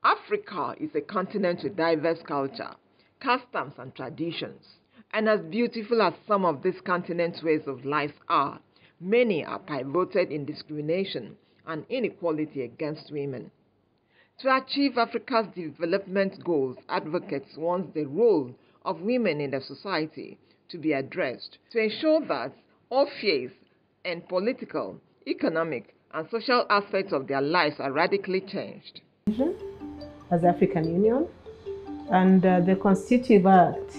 Africa is a continent with diverse culture, customs and traditions. And as beautiful as some of this continent's ways of life are, many are pivoted in discrimination and inequality against women. To achieve Africa's development goals, advocates want the role of women in the society to be addressed to ensure that all spheres and political, economic, and social aspects of their lives are radically changed. As the African Union, and the Constitutive Act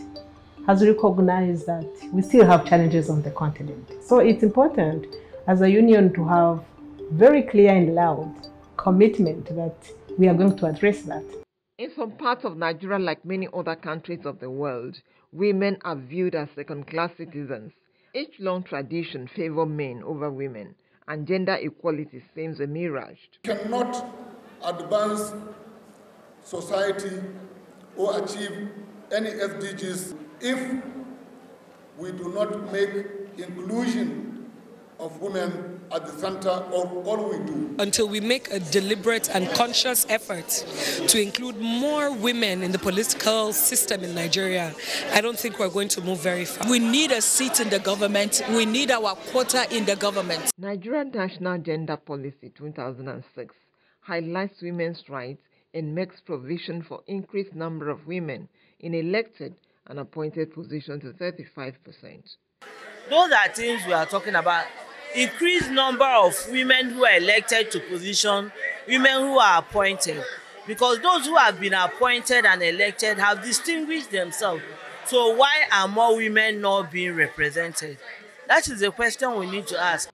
has recognized that we still have challenges on the continent. So it's important as a union to have very clear and loud commitment that we are going to address that. In some parts of Nigeria, like many other countries of the world, women are viewed as second-class citizens. Each long tradition favors men over women, and gender equality seems a mirage. We cannot advance society or achieve any SDGs if we do not make inclusion of women at the center of all we do. Until we make a deliberate and conscious effort to include more women in the political system in Nigeria, I don't think we're going to move very far. We need a seat in the government. We need our quota in the government. Nigerian National Gender Policy 2006 highlights women's rights and makes provision for increased number of women in elected and appointed positions to 35%. Those are things we are talking about. Increased number of women who are elected to position, women who are appointed. Because those who have been appointed and elected have distinguished themselves. So why are more women not being represented? That is a question we need to ask.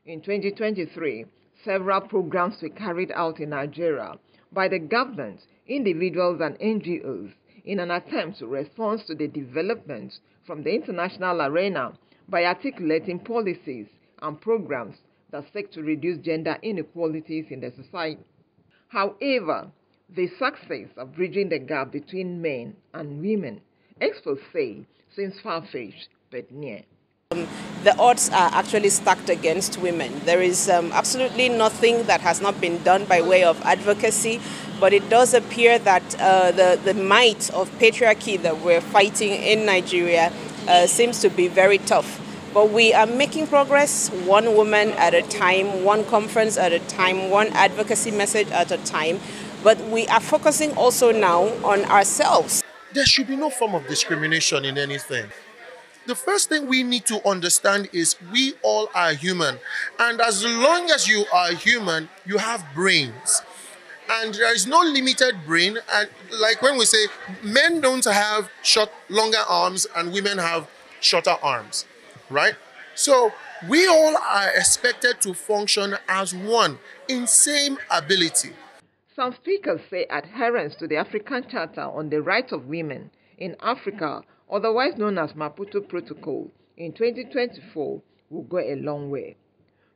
In 2023, several programs were carried out in Nigeria by the government, individuals and NGOs in an attempt to respond to the development from the international arena by articulating policies and programs that seek to reduce gender inequalities in the society. However, the success of bridging the gap between men and women, experts say, seems far-fetched but near. The odds are actually stacked against women. There is absolutely nothing that has not been done by way of advocacy, but it does appear that the might of patriarchy that we're fighting in Nigeria seems to be very tough. But we are making progress, one woman at a time, one conference at a time, one advocacy message at a time. But we are focusing also now on ourselves. There should be no form of discrimination in anything. The first thing we need to understand is we all are human. And as long as you are human, you have brains. And there is no limited brain. And like when we say men don't have longer arms and women have shorter arms, right? So we all are expected to function as one in same ability. Some speakers say adherence to the African Charter on the Rights of Women in Africa, otherwise known as Maputo Protocol, in 2024 will go a long way.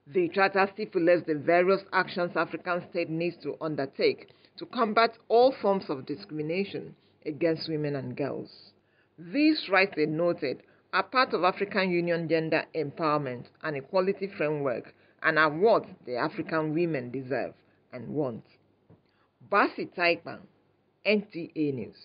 The Charter stipulates the various actions African states need to undertake to combat all forms of discrimination against women and girls. These rights, they noted, are part of African Union Gender Empowerment and Equality Framework and are what the African women deserve and want. Basi Taipan, NTA News.